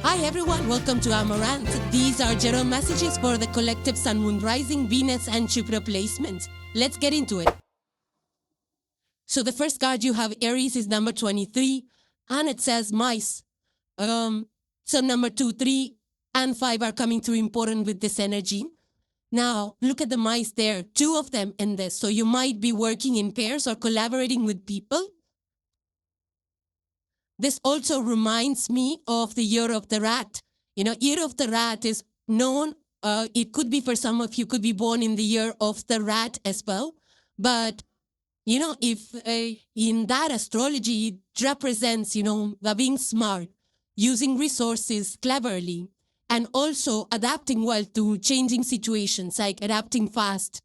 Hi everyone, welcome to Amaranth. These are general messages for the collective Sun, Moon, Rising, Venus and Jupiter placements. Let's get into it. So the first card you have, Aries, is number 23, and it says mice. So number 2, 3, and 5 are coming through important with this energy. Now, look at the mice there, 2 of them in this. So you might be working in pairs or collaborating with people. This also reminds me of the Year of the Rat. You know, Year of the Rat is known, it could be for some of you, could be born in the Year of the Rat as well. But, you know, if in that astrology, it represents, you know, the being smart, using resources cleverly, and also adapting well to changing situations, like adapting fast.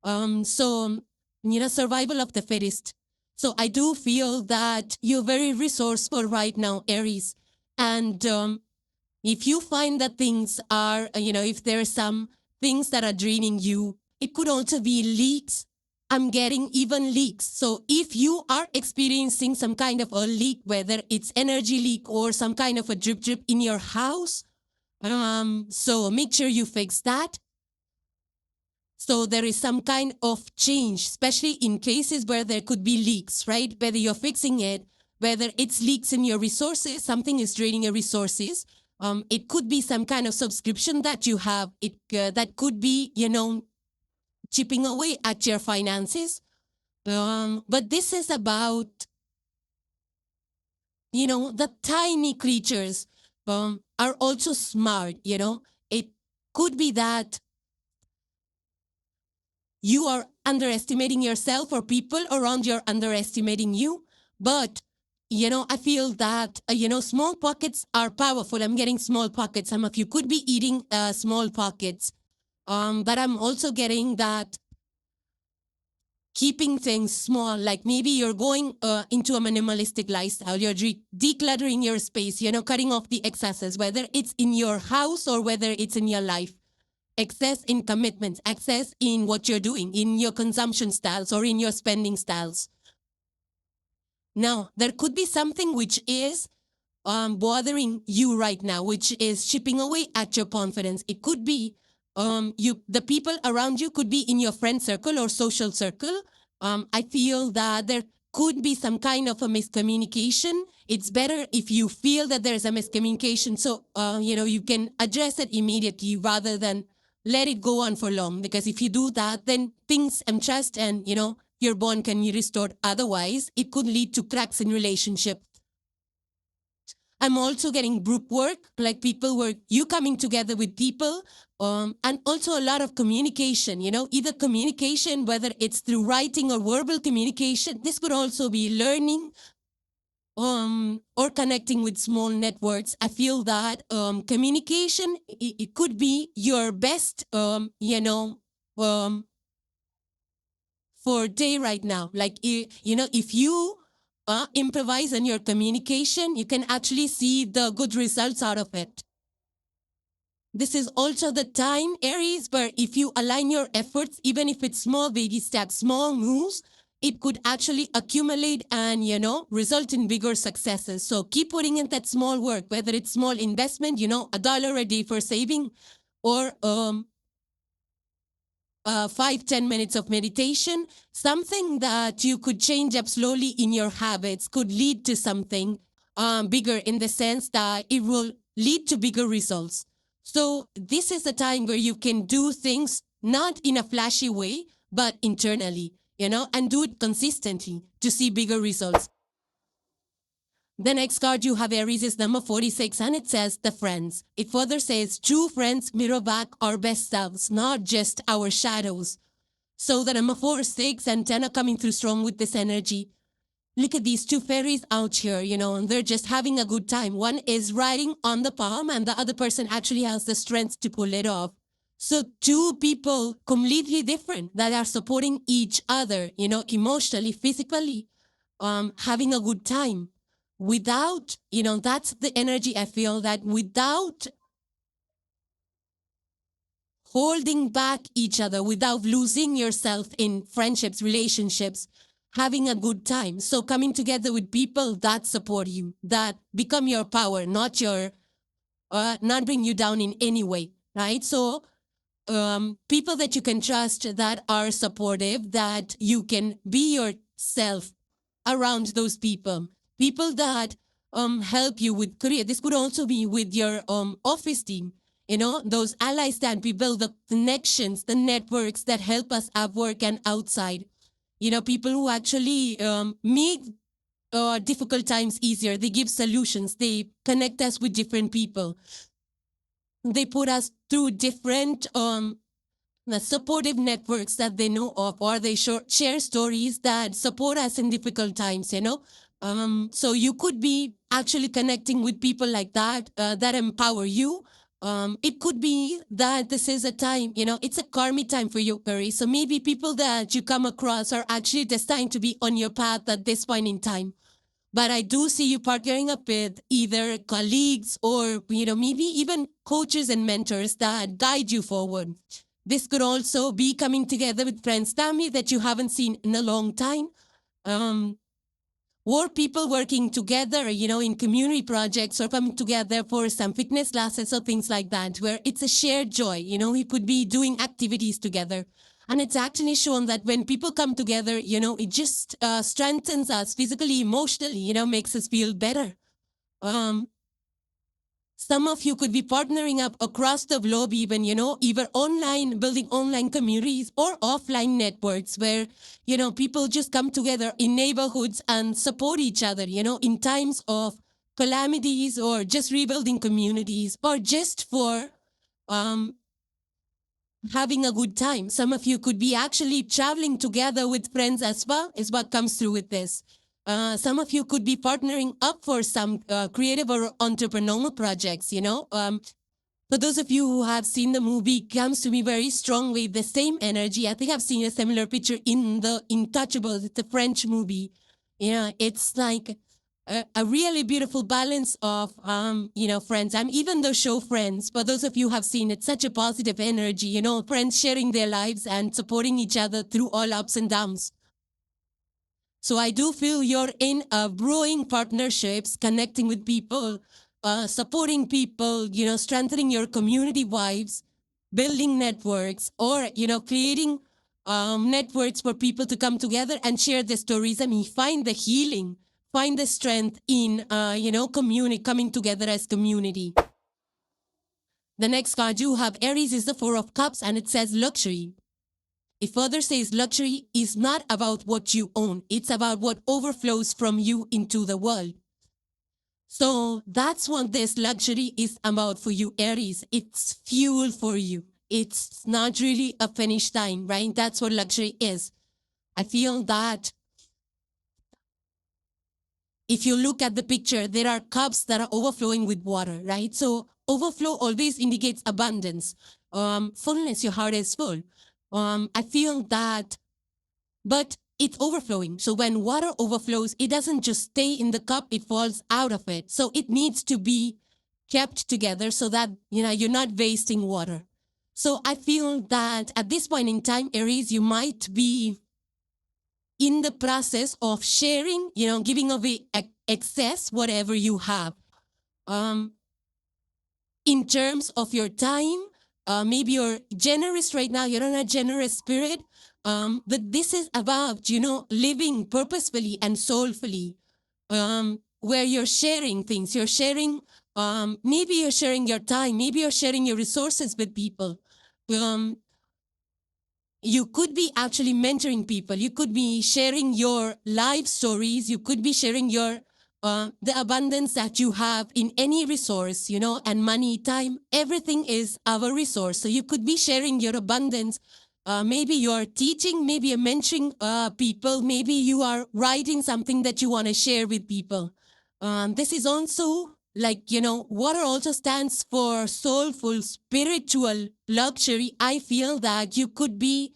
So, you know, survival of the fittest. So I do feel that you're very resourceful right now, Aries. And if you find that things are, you know, if there are some things that are draining you, it could also be leaks. I'm getting even leaks. So if you are experiencing some kind of a leak, whether it's energy leak or some kind of a drip in your house, so make sure you fix that. So there is some kind of change, especially in cases where there could be leaks, right? Whether you're fixing it, whether it's leaks in your resources, something is draining your resources. It could be some kind of subscription that you have. That could be, you know, chipping away at your finances. But this is about, you know, the tiny creatures are also smart, you know. It could be that you are underestimating yourself or people around you are underestimating you. But, you know, I feel that, you know, small pockets are powerful. I'm getting small pockets. Some of you could be eating small pockets. But I'm also getting that keeping things small, like maybe you're going into a minimalistic lifestyle. You're decluttering your space, you know, cutting off the excesses, whether it's in your house or whether it's in your life. Excess in commitments, excess in what you're doing, in your consumption styles or in your spending styles. Now, there could be something which is bothering you right now, which is chipping away at your confidence. It could be the people around you could be in your friend circle or social circle. I feel that there could be some kind of a miscommunication. It's better if you feel that there's a miscommunication. So, you know, you can address it immediately rather than let it go on for long, because if you do that, then things and trust and, you know, your bond can be restored. Otherwise, it could lead to cracks in relationship. I'm also getting group work, like people work, you coming together with people, and also a lot of communication, you know, either communication, whether it's through writing or verbal communication. This could also be learning, or connecting with small networks. I feel that communication, it could be your best, you know, for day right now. Like, you know, if you improvise on your communication, you can actually see the good results out of it. This is also the time, Aries, where if you align your efforts, even if it's small baby steps, small moves, it could actually accumulate and, you know, result in bigger successes. So keep putting in that small work, whether it's small investment, you know, $1 a day for saving, or 5-10 minutes of meditation. Something that you could change up slowly in your habits could lead to something bigger, in the sense that it will lead to bigger results. So this is the time where you can do things not in a flashy way, but internally, you know, and do it consistently to see bigger results. The next card you have, Aries, is number 46, and it says the friends. It further says, true friends mirror back our best selves, not just our shadows. So the number 4, 6, and 10 are coming through strong with this energy. Look at these 2 fairies out here, you know, and they're just having a good time. One is riding on the palm, and the other person actually has the strength to pull it off. So 2 people completely different that are supporting each other, you know, emotionally, physically, having a good time. Without, you know, that's the energy I feel, that without holding back each other, without losing yourself in friendships, relationships, having a good time. So coming together with people that support you, that become your power, not your not bring you down in any way, right? So people that you can trust, that are supportive, that you can be yourself around those people. People that help you with career. This could also be with your office team. You know, those allies that we build, the connections, the networks that help us at work and outside. You know, people who actually make difficult times easier. They give solutions. They connect us with different people. They put us through different the supportive networks that they know of, or they share stories that support us in difficult times, you know. So you could be actually connecting with people like that, that empower you. It could be that this is a time, you know, it's a karmic time for you, Aries. So maybe people that you come across are actually destined to be on your path at this point in time. But I do see you partnering up with either colleagues or, you know, maybe even coaches and mentors that guide you forward. This could also be coming together with friends, Tammy, that you haven't seen in a long time. Or people working together, you know, in community projects or coming together for some fitness classes or things like that, where it's a shared joy. You know, we could be doing activities together. And it's actually shown that when people come together, you know, it just strengthens us physically, emotionally, you know, makes us feel better. Some of you could be partnering up across the globe, even, you know, either online, building online communities or offline networks where, you know, people just come together in neighborhoods and support each other, you know, in times of calamities or just rebuilding communities or just for having a good time. Some of you could be actually traveling together with friends as well, is what comes through with this. Some of you could be partnering up for some creative or entrepreneurial projects, you know. For those of you who have seen the movie, comes to me very strongly the same energy. I think I've seen a similar picture in the Intouchables. It's a French movie. Yeah, it's like a really beautiful balance of, you know, friends. I'm even the show Friends. For those of you who have seen it, such a positive energy, you know, friends sharing their lives and supporting each other through all ups and downs. So I do feel you're in growing partnerships, connecting with people, supporting people, you know, strengthening your community vibes, building networks, or, you know, creating networks for people to come together and share their stories. I mean, find the healing, find the strength in, you know, coming together as community. The next card you have, Aries, is the Four of Cups, and it says luxury. It further says luxury is not about what you own. It's about what overflows from you into the world. So that's what this luxury is about for you, Aries. It's fuel for you. It's not really a finish line, right? That's what luxury is. I feel that if you look at the picture, there are cups that are overflowing with water, right? So overflow always indicates abundance, fullness, your heart is full. I feel that, but it's overflowing. So when water overflows, it doesn't just stay in the cup, it falls out of it. So it needs to be kept together so that, you know, you're not wasting water. So I feel that at this point in time, Aries, you might be in the process of sharing, you know, giving away excess, whatever you have. In terms of your time, maybe you're generous right now, you're in a generous spirit, but this is about, you know, living purposefully and soulfully, where you're sharing things, you're sharing, maybe you're sharing your time, maybe you're sharing your resources with people. You could be actually mentoring people. You could be sharing your life stories. You could be sharing your the abundance that you have in any resource, you know, and money, time, everything is our resource. So you could be sharing your abundance. Maybe you're teaching, maybe you're mentoring people, maybe you are writing something that you want to share with people. This is also like, you know, water also stands for soulful, spiritual luxury. I feel that you could be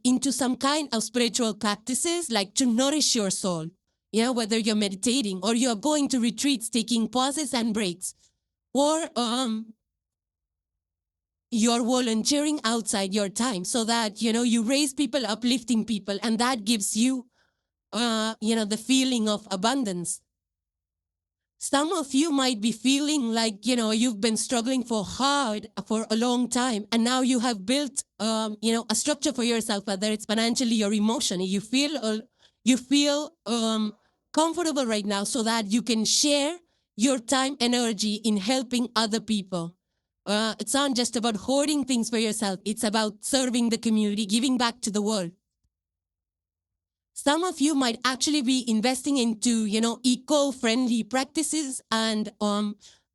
into some kind of spiritual practices, like to nourish your soul. Yeah, whether you're meditating or you're going to retreats, taking pauses and breaks, or you're volunteering outside your time so that, you know, you raise people, uplifting people, and that gives you, you know, the feeling of abundance. Some of you might be feeling like, you've been struggling for a long time, and now you have built, a structure for yourself, whether it's financially or emotionally. You feel comfortable right now so that you can share your time, energy in helping other people. It's not just about hoarding things for yourself. It's about serving the community, giving back to the world. Some of you might actually be investing into, eco-friendly practices and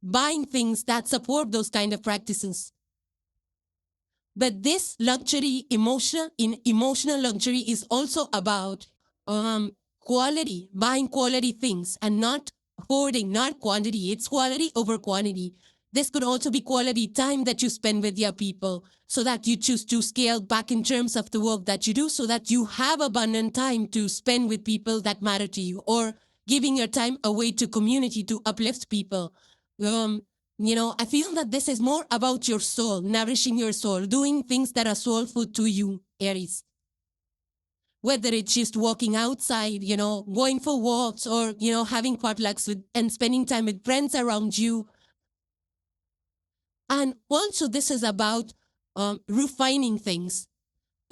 buying things that support those kind of practices. But this emotional luxury is also about quality, buying quality things and not hoarding, not quantity. It's quality over quantity. This could also be quality time that you spend with your people, so that you choose to scale back in terms of the work that you do, so that you have abundant time to spend with people that matter to you, or giving your time away to community to uplift people. I feel that this is more about your soul, nourishing your soul, doing things that are soulful to you, Aries. Whether it's just walking outside, going for walks, or, having potlucks and spending time with friends around you. And also this is about refining things.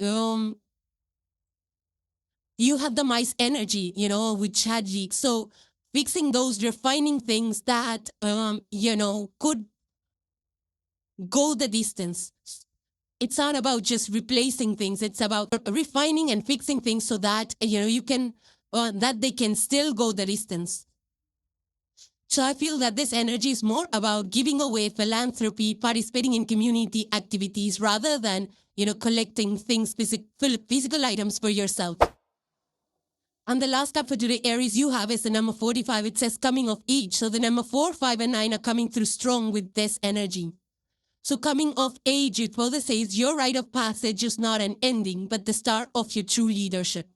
You have the mice energy, with Chadjik. So fixing those refining things that, could go the distance. It's not about just replacing things. It's about refining and fixing things so that, you can, that they can still go the distance. So I feel that this energy is more about giving away, philanthropy, participating in community activities, rather than, collecting things, physical items for yourself. And the last card for today, Aries, you have is the number 45. It says coming of age. So the number 4, 5, and 9 are coming through strong with this energy. So coming of age, it further says your rite of passage is not an ending, but the start of your true leadership.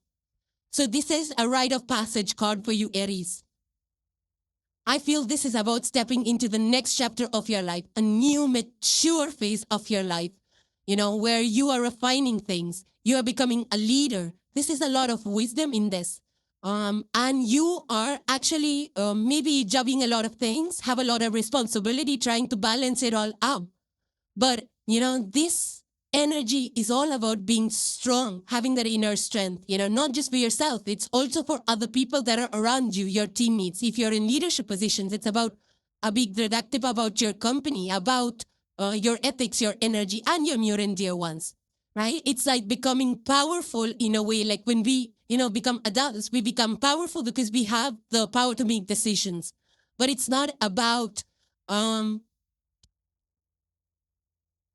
So this is a rite of passage card for you, Aries. I feel this is about stepping into the next chapter of your life, a new mature phase of your life, where you are refining things. You are becoming a leader. This is a lot of wisdom in this. And you are actually maybe juggling a lot of things, have a lot of responsibility, trying to balance it all out. But, this energy is all about being strong, having that inner strength, not just for yourself. It's also for other people that are around you, your teammates. If you're in leadership positions, it's about being productive about your company, about your ethics, your energy, and your near and dear ones, right? It's like becoming powerful in a way, like when we, become adults, we become powerful because we have the power to make decisions. But it's not about...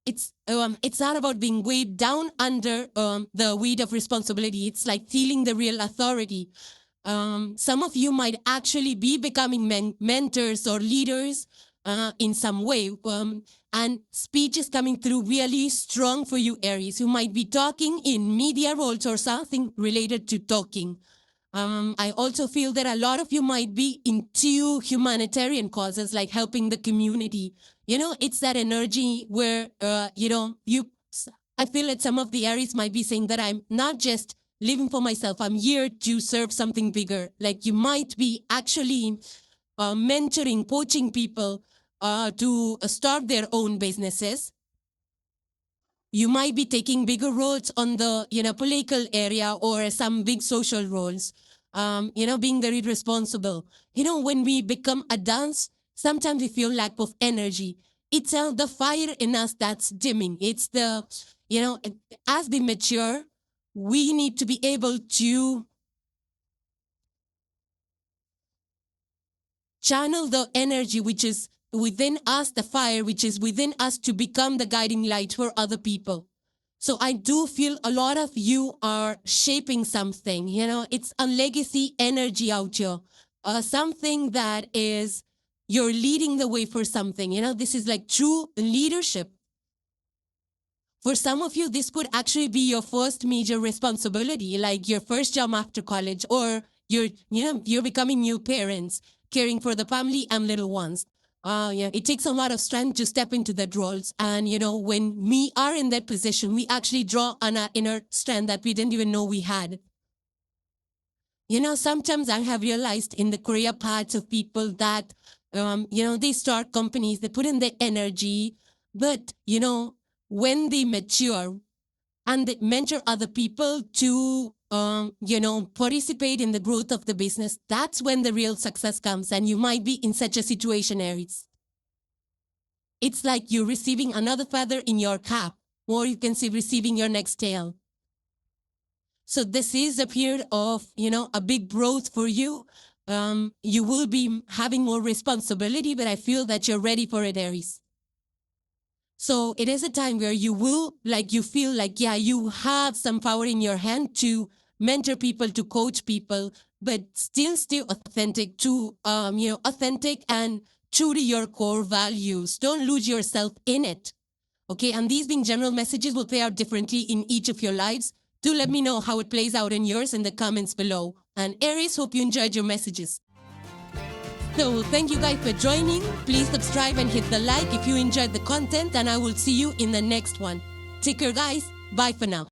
It's not about being weighed down under the weight of responsibility. It's like feeling the real authority. Some of you might actually be becoming mentors or leaders in some way. And speech is coming through really strong for you, Aries. You might be talking in media roles or something related to talking. I also feel that a lot of you might be into humanitarian causes, like helping the community. It's that energy where, I feel that some of the Aries might be saying that I'm not just living for myself. I'm here to serve something bigger. Like you might be actually mentoring, coaching people to start their own businesses. You might be taking bigger roles on the, political area or some big social roles, being very responsible. When we become adults, sometimes we feel lack of energy. It's the fire in us that's dimming. It's the, as we mature, we need to be able to channel the energy which is within us, the fire which is within us, to become the guiding light for other people. So I do feel a lot of you are shaping something, it's a legacy energy out here. Something that is, you're leading the way for something, this is like true leadership. For some of you, this could actually be your first major responsibility, like your first job after college, or you're becoming new parents, caring for the family and little ones. It takes a lot of strength to step into that roles. And, when we are in that position, we actually draw on our inner strength that we didn't even know we had. Sometimes I have realized in the career paths of people that, they start companies, they put in their energy, but, when they mature and they mentor other people to, participate in the growth of the business, that's when the real success comes. And you might be in such a situation, Aries. It's like you're receiving another feather in your cap, or you can say receiving your next tail. So this is a period of, a big growth for you. You will be having more responsibility, but I feel that you're ready for it, Aries. So it is a time where you feel like, you have some power in your hand to mentor people, to coach people, but still stay authentic to, authentic and true to your core values. Don't lose yourself in it. Okay, and these being general messages will play out differently in each of your lives. Do let me know how it plays out in yours in the comments below. And Aries, hope you enjoyed your messages. So thank you guys for joining. Please subscribe and hit the like if you enjoyed the content, and I will see you in the next one. Take care, guys. Bye for now.